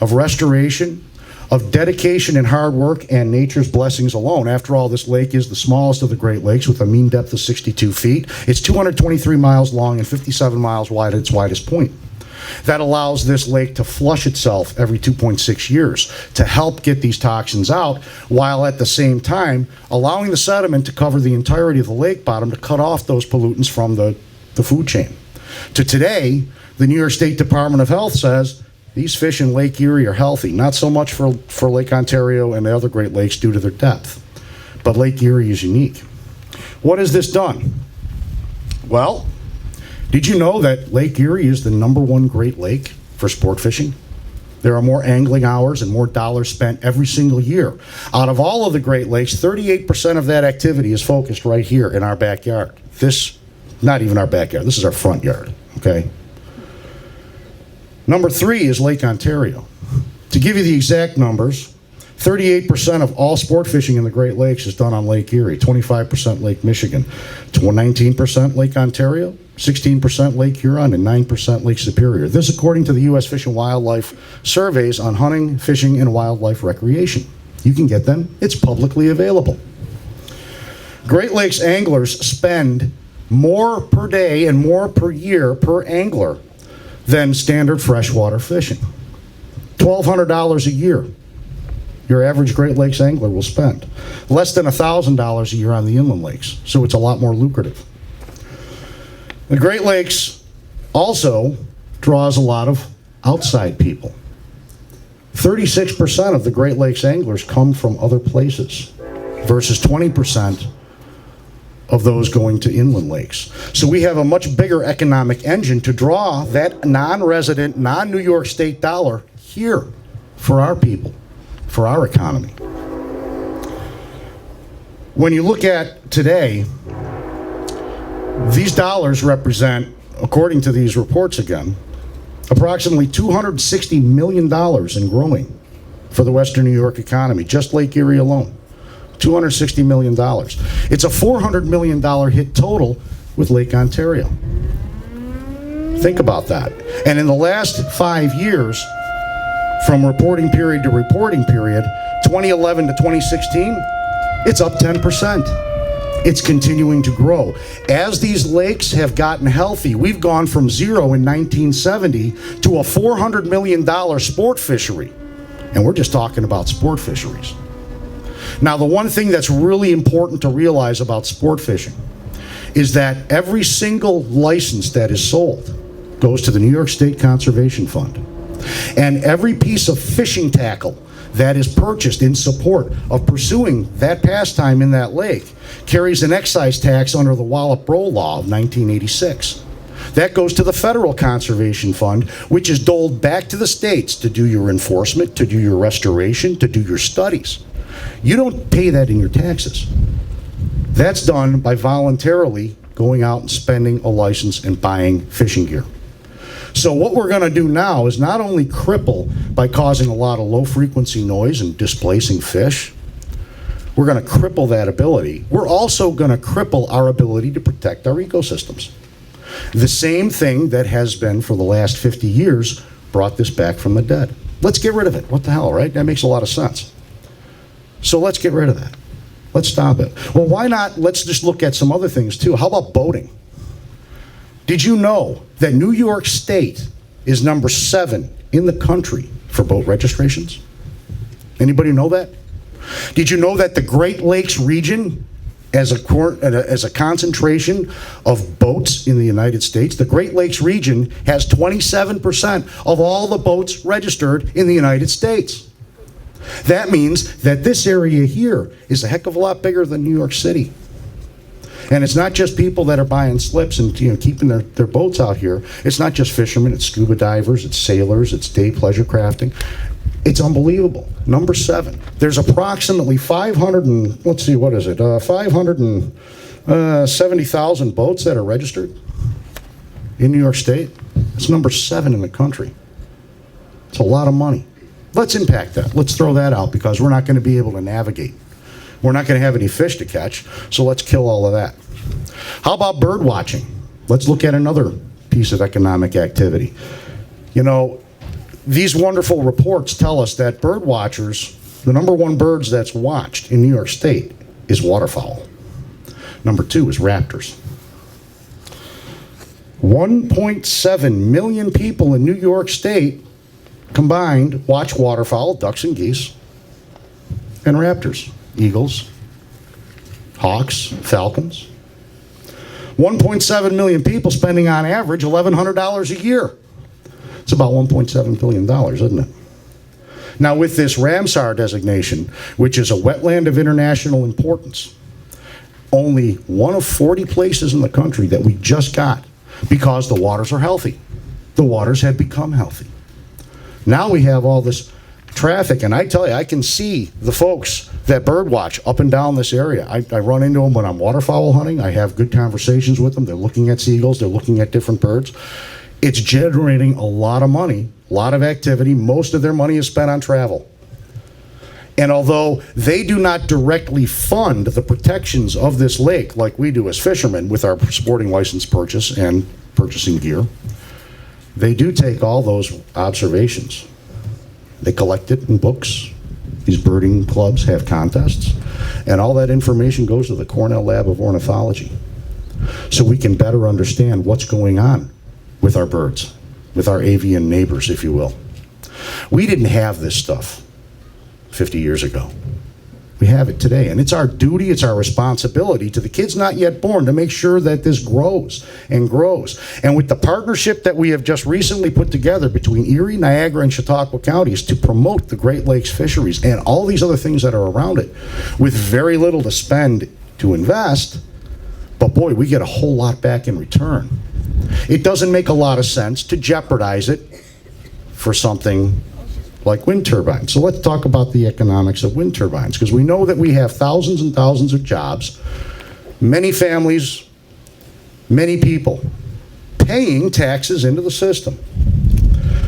of restoration, of dedication and hard work and nature's blessings alone. After all, this lake is the smallest of the Great Lakes with a mean depth of 62 feet. It's 223 miles long and 57 miles wide at its widest point. That allows this lake to flush itself every 2.6 years to help get these toxins out, while at the same time allowing the sediment to cover the entirety of the lake bottom to cut off those pollutants from the food chain. To today, the New York State Department of Health says these fish in Lake Erie are healthy, not so much for Lake Ontario and the other Great Lakes due to their depth, but Lake Erie is unique. What has this done? Well, did you know that Lake Erie is the #1 Great Lake for sport fishing? There are more angling hours and more dollars spent every single year. Out of all of the Great Lakes, 38% of that activity is focused right here in our backyard. This, not even our backyard, this is our front yard, okay? Number 3 is Lake Ontario. To give you the exact numbers, 38% of all sport fishing in the Great Lakes is done on Lake Erie, 25% Lake Michigan, 19% Lake Ontario, 16% Lake Huron, and 9% Lake Superior. This according to the U.S. Fish and Wildlife surveys on hunting, fishing, and wildlife recreation. You can get them. It's publicly available. Great Lakes anglers spend more per day and more per year per angler than standard freshwater fishing. $1,200 a year your average Great Lakes angler will spend. Less than $1,000 a year on the inland lakes, so it's a lot more lucrative. The Great Lakes also draws a lot of outside people. 36% of the Great Lakes anglers come from other places versus 20% of those going to inland lakes. So we have a much bigger economic engine to draw that non-resident, non-New York State dollar here for our people, for our economy. When you look at today, these dollars represent, according to these reports again, approximately $260 million in growing for the Western New York economy, just Lake Erie alone. $260 million. It's a $400 million hit total with Lake Ontario. Think about that. And in the last 5 years, from reporting period to reporting period, 2011 to 2016, it's up 10%. It's continuing to grow. As these lakes have gotten healthy, we've gone from zero in 1970 to a $400 million sport fishery. And we're just talking about sport fisheries. Now, the one thing that's really important to realize about sport fishing is that every single license that is sold goes to the New York State Conservation Fund. And every piece of fishing tackle that is purchased in support of pursuing that pastime in that lake carries an excise tax under the Wallop-Rowe Law of 1986. That goes to the Federal Conservation Fund, which is doled back to the states to do your enforcement, to do your restoration, to do your studies. You don't pay that in your taxes. That's done by voluntarily going out and spending a license and buying fishing gear. So what we're going to do now is not only cripple by causing a lot of low-frequency noise and displacing fish, we're going to cripple that ability. We're also going to cripple our ability to protect our ecosystems. The same thing that has been for the last 50 years brought this back from the dead. Let's get rid of it. What the hell, right? That makes a lot of sense. So let's get rid of that. Let's stop it. Well, why not? Let's just look at some other things too. How about boating? Did you know that New York State is number 7 in the country for boat registrations? Anybody know that? Did you know that the Great Lakes region as a concentration of boats in the United States. The Great Lakes region has 27% of all the boats registered in the United States. That means that this area here is a heck of a lot bigger than New York City. And it's not just people that are buying slips and keeping their boats out here. It's not just fishermen, it's scuba divers, it's sailors, it's day pleasure crafting. It's unbelievable. Number 7, there's approximately 570,000 boats that are registered in New York State. It's number 7 in the country. It's a lot of money. Let's impact that. Let's throw that out because we're not going to be able to navigate. We're not going to have any fish to catch, so let's kill all of that. How about bird watching? Let's look at another piece of economic activity. These wonderful reports tell us that bird watchers, the number 1 birds that's watched in New York State is waterfowl. Number 2 is raptors. 1.7 million people in New York State combined watch waterfowl, ducks and geese, and raptors, eagles, hawks, falcons. 1.7 million people spending on average $1,100 a year. It's about $1.7 billion, isn't it? Now with this Ramsar designation, which is a wetland of international importance, only one of 40 places in the country that we just got because the waters are healthy. The waters have become healthy. Now we have all this traffic, and I tell you, I can see the folks that bird watch up and down this area. I run into them when I'm waterfowl hunting. I have good conversations with them. They're looking at seagulls. They're looking at different birds. It's generating a lot of money, a lot of activity. Most of their money is spent on travel. And although they do not directly fund the protections of this lake like we do as fishermen with our sporting license purchase and purchasing gear, they do take all those observations. They collect it in books. These birding clubs have contests, and all that information goes to the Cornell Lab of Ornithology so we can better understand what's going on with our birds, with our avian neighbors, if you will. We didn't have this stuff 50 years ago. We have it today, and it's our duty, it's our responsibility to the kids not yet born to make sure that this grows and grows. And with the partnership that we have just recently put together between Erie, Niagara, and Chautauqua counties to promote the Great Lakes fisheries and all these other things that are around it, with very little to spend to invest, but boy, we get a whole lot back in return. It doesn't make a lot of sense to jeopardize it for something like wind turbines. So let's talk about the economics of wind turbines, because we know that we have thousands and thousands of jobs, many families, many people paying taxes into the system.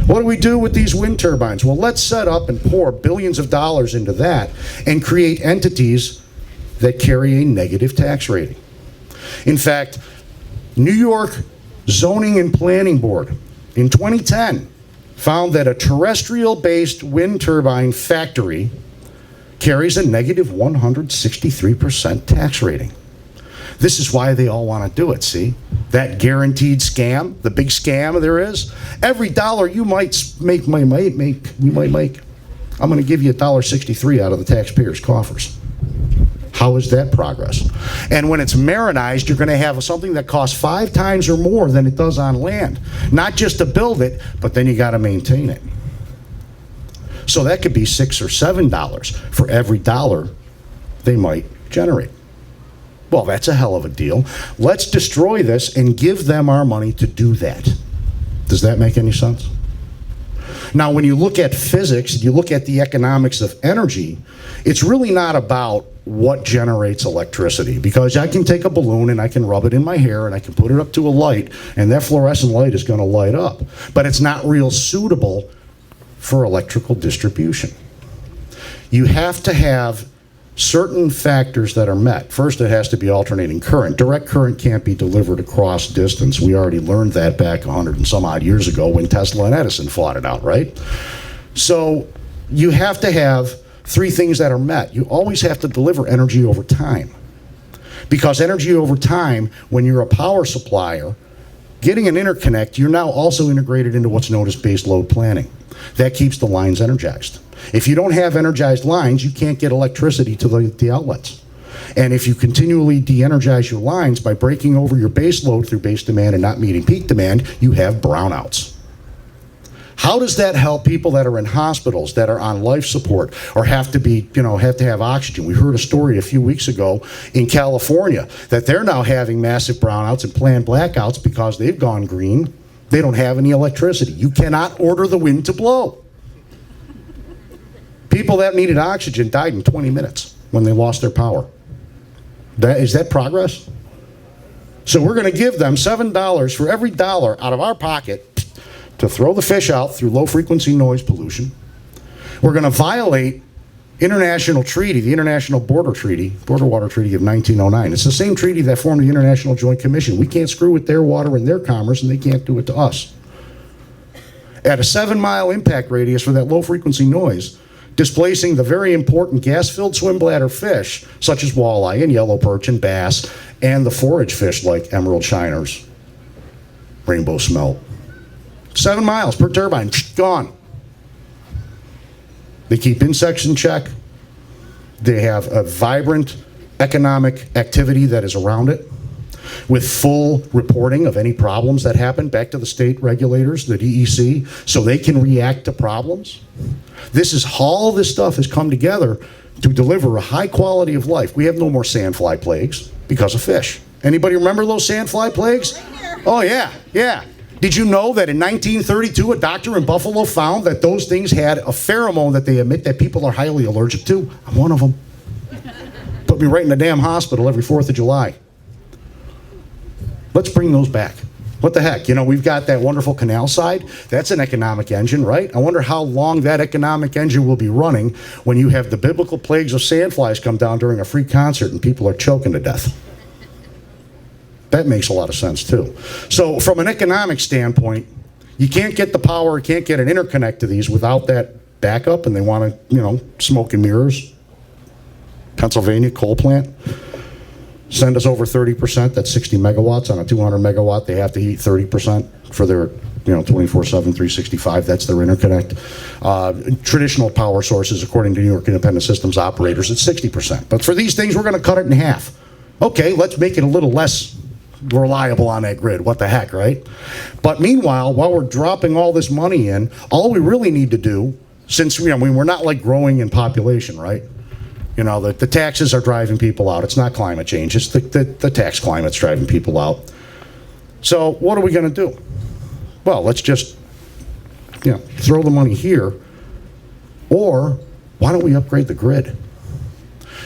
What do we do with these wind turbines? Well, let's set up and pour billions of dollars into that and create entities that carry a negative tax rating. In fact, New York Zoning and Planning Board in 2010 found that a terrestrial-based wind turbine factory carries a negative 163% tax rating. This is why they all want to do it, see? That guaranteed scam, the big scam there is, every dollar you might make, I'm going to give you $1.63 out of the taxpayers' coffers. How is that progress? And when it's marinized, you're going to have something that costs 5 times or more than it does on land. Not just to build it, but then you got to maintain it. So that could be $6 or $7 for every dollar they might generate. Well, that's a hell of a deal. Let's destroy this and give them our money to do that. Does that make any sense? Now, when you look at physics, you look at the economics of energy, it's really not about what generates electricity, because I can take a balloon and I can rub it in my hair and I can put it up to a light and that fluorescent light is going to light up, but it's not real suitable for electrical distribution. You have to have certain factors that are met. First, it has to be alternating current. Direct current can't be delivered across distance. We already learned that back 100 and some odd years ago when Tesla and Edison fought it out, right? So you have to have 3 things that are met. You always have to deliver energy over time. Because energy over time, when you're a power supplier, getting an interconnect, you're now also integrated into what's known as base load planning. That keeps the lines energized. If you don't have energized lines, you can't get electricity to the outlets. And if you continually de-energize your lines by breaking over your base load through base demand and not meeting peak demand, you have brownouts. How does that help people that are in hospitals, that are on life support, or have to have oxygen? We heard a story a few weeks ago in California that they're now having massive brownouts and planned blackouts because they've gone green. They don't have any electricity. You cannot order the wind to blow. People that needed oxygen died in 20 minutes when they lost their power. Is that progress? So we're going to give them $7 for every dollar out of our pocket to throw the fish out through low-frequency noise pollution. We're going to violate international treaty, the International Border Water Treaty of 1909. It's the same treaty that formed the International Joint Commission. We can't screw with their water and their commerce, and they can't do it to us. At a 7-mile impact radius for that low-frequency noise, displacing the very important gas-filled swim bladder fish, such as walleye and yellow perch and bass, and the forage fish like emerald shiners, rainbow smelt. 7 miles per turbine, gone. They keep insects in check. They have a vibrant economic activity that is around it, with full reporting of any problems that happen back to the state regulators, the DEC, so they can react to problems. All this stuff has come together to deliver a high quality of life. We have no more sandfly plagues because of fish. Anybody remember those sandfly plagues? Oh yeah. Did you know that in 1932 a doctor in Buffalo found that those things had a pheromone that they emit that people are highly allergic to? I'm one of them. Put me right in the damn hospital every 4th of July. Let's bring those back. What the heck? We've got that wonderful canal side. That's an economic engine, right? I wonder how long that economic engine will be running when you have the biblical plagues of sandflies come down during a free concert and people are choking to death. That makes a lot of sense, too. So from an economic standpoint, you can't get the power, you can't get an interconnect to these without that backup, and they want to, smoke and mirrors. Pennsylvania coal plant. Send us over 30%, that's 60 megawatts. On a 200 megawatt, they have to heat 30% for their 24/7, 365, that's their interconnect. Traditional power sources, according to New York Independent Systems Operators, it's 60%. But for these things, we're going to cut it in half. Okay, let's make it a little less reliable on that grid. What the heck, right? But meanwhile, while we're dropping all this money in, all we really need to do, since we're not like growing in population, right? The taxes are driving people out. It's not climate change. It's the tax climate's driving people out. So what are we going to do? Well, let's just throw the money here. Or why don't we upgrade the grid?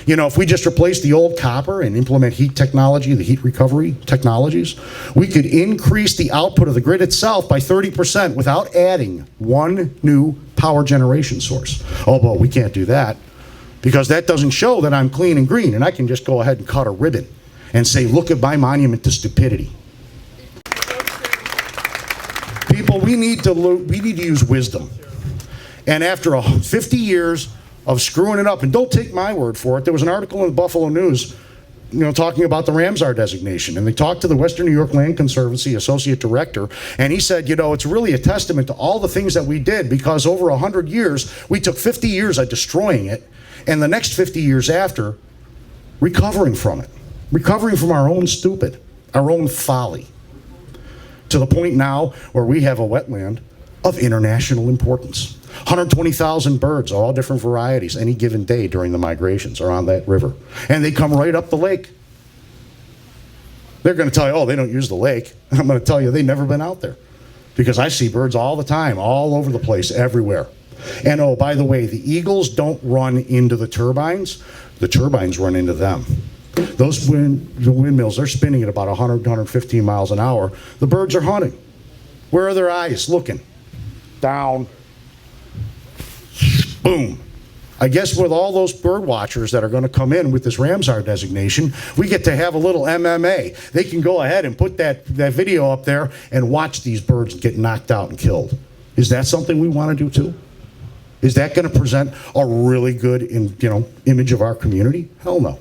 If we just replace the old copper and implement heat technology, the heat recovery technologies, we could increase the output of the grid itself by 30% without adding one new power generation source. Oh, but we can't do that because that doesn't show that I'm clean and green, and I can just go ahead and cut a ribbon and say, look at my monument to stupidity. People, we need to use wisdom. And after 50 years of screwing it up, and don't take my word for it, there was an article in the Buffalo News talking about the Ramsar designation, and they talked to the Western New York Land Conservancy Associate Director, and he said, it's really a testament to all the things that we did, because over 100 years, we took 50 years of destroying it, and the next 50 years after, recovering from it, recovering from our own stupid, our own folly, to the point now where we have a wetland of international importance. 120,000 birds, all different varieties, any given day during the migrations are on that river. And they come right up the lake. They're going to tell you, oh, they don't use the lake. I'm going to tell you, they've never been out there. Because I see birds all the time, all over the place, everywhere. And oh, by the way, the eagles don't run into the turbines run into them. Those windmills, they're spinning at about 100, 115 miles an hour. The birds are hunting. Where are their eyes looking? Down. Boom. I guess with all those bird watchers that are going to come in with this Ramsar designation, we get to have a little MMA. They can go ahead and put that video up there and watch these birds get knocked out and killed. Is that something we want to do too? Is that going to present a really good image of our community? Hell no.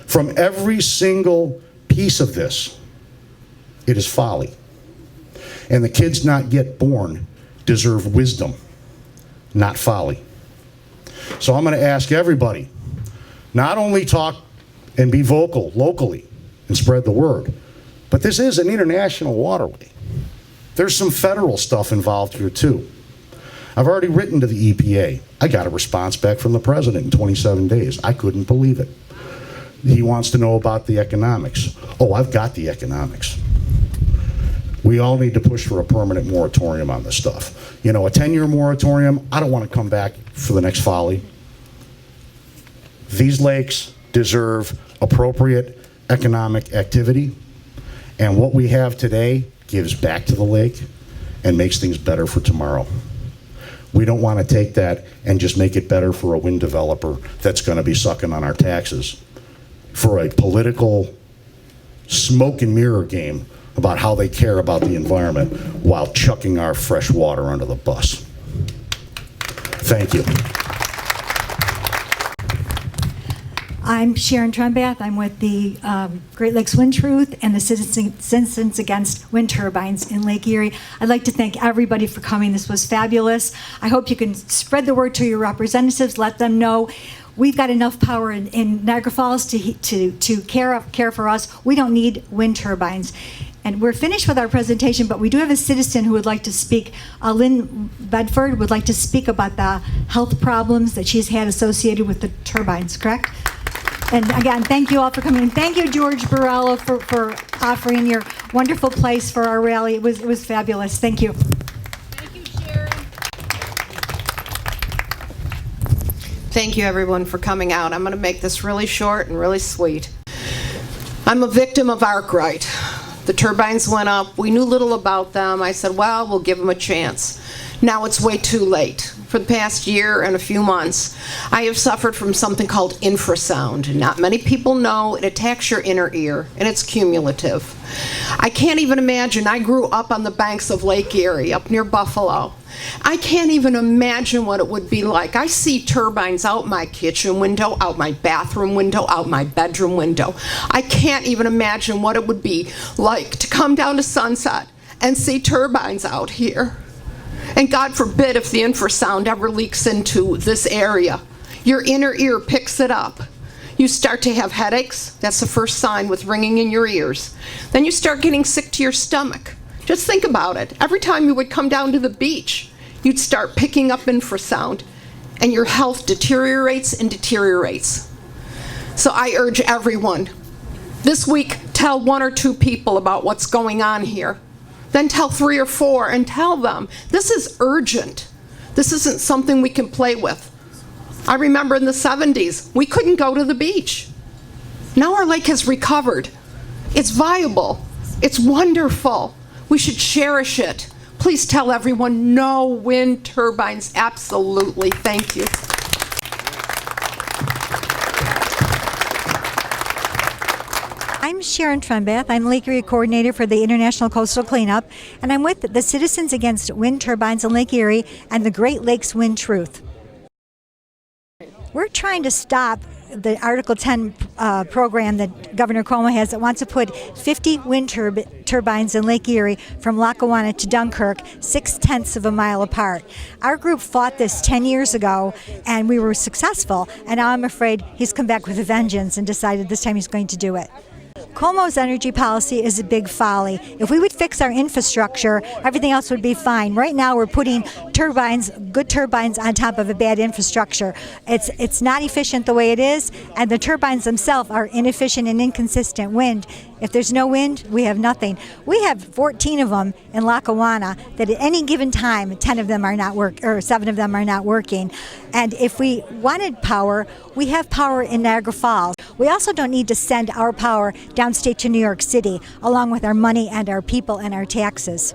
From every single piece of this, it is folly. And the kids not yet born deserve wisdom, not folly. So I'm going to ask everybody, not only talk and be vocal locally and spread the word. But this is an international waterway. There's some federal stuff involved here too. I've already written to the EPA. I got a response back from the president in 27 days. I couldn't believe it. He wants to know about the economics. Oh, I've got the economics. We all need to push for a permanent moratorium on this stuff. You know, a 10-year moratorium, I don't want to come back for the next folly. These lakes deserve appropriate economic activity, and what we have today gives back to the lake and makes things better for tomorrow. We don't want to take that and just make it better for a wind developer that's going to be sucking on our taxes for a political smoke and mirror game about how they care about the environment while chucking our fresh water under the bus. Thank you. I'm Sharon Trembath. I'm with the Great Lakes Wind Truth and the Citizens Against Wind Turbines in Lake Erie. I'd like to thank everybody for coming. This was fabulous. I hope you can spread the word to your representatives. Let them know we've got enough power in Niagara Falls to care for us. We don't need wind turbines. And we're finished with our presentation, but we do have a citizen who would like to speak. Lynn Bedford would like to speak about the health problems that she's had associated with the turbines, correct? And again, thank you all for coming. And thank you, George Borrello, for offering your wonderful place for our rally. It was fabulous. Thank you. Thank you, Sharon. Thank you, everyone, for coming out. I'm going to make this really short and really sweet. I'm a victim of Arkwright. The turbines went up. We knew little about them. I said, well, we'll give them a chance. Now it's way too late. For the past year and a few months, I have suffered from something called infrasound. Not many people know it attacks your inner ear, and it's cumulative. I can't even imagine. I grew up on the banks of Lake Erie, up near Buffalo. I can't even imagine what it would be like. I see turbines out my kitchen window, out my bathroom window, out my bedroom window. I can't even imagine what it would be like to come down to Sunset and see turbines out here. And God forbid if the infrasound ever leaks into this area. Your inner ear picks it up. You start to have headaches. That's the first sign with ringing in your ears. Then you start getting sick to your stomach. Just think about it. Every time you would come down to the beach, you'd start picking up infrasound, and your health deteriorates and deteriorates. So I urge everyone, this week, tell 1 or 2 people about what's going on here. Then tell 3 or 4 and tell them, this is urgent. This isn't something we can play with. I remember in the 70s, we couldn't go to the beach. Now our lake has recovered. It's viable. It's wonderful. We should cherish it. Please tell everyone no wind turbines, absolutely. Thank you. I'm Sharon Trembath. I'm Lake Erie Coordinator for the International Coastal Cleanup, and I'm with the Citizens Against Wind Turbines in Lake Erie and the Great Lakes Wind Truth. We're trying to stop the Article 10 program that Governor Cuomo has that wants to put 50 wind turbines in Lake Erie from Lackawanna to Dunkirk, 0.6 of a mile apart. Our group fought this 10 years ago, and we were successful, and now I'm afraid he's come back with a vengeance and decided this time he's going to do it. Cuomo's energy policy is a big folly. If we would fix our infrastructure, everything else would be fine. Right now we're putting turbines, good turbines, on top of a bad infrastructure. It's not efficient the way it is, and the turbines themselves are inefficient and inconsistent wind. If there's no wind, we have nothing. We have 14 of them in Lackawanna that at any given time, 10 of them are not or 7 of them are not working. And if we wanted power, we have power in Niagara Falls. We also don't need to send our power downstate to New York City, along with our money and our people and our taxes.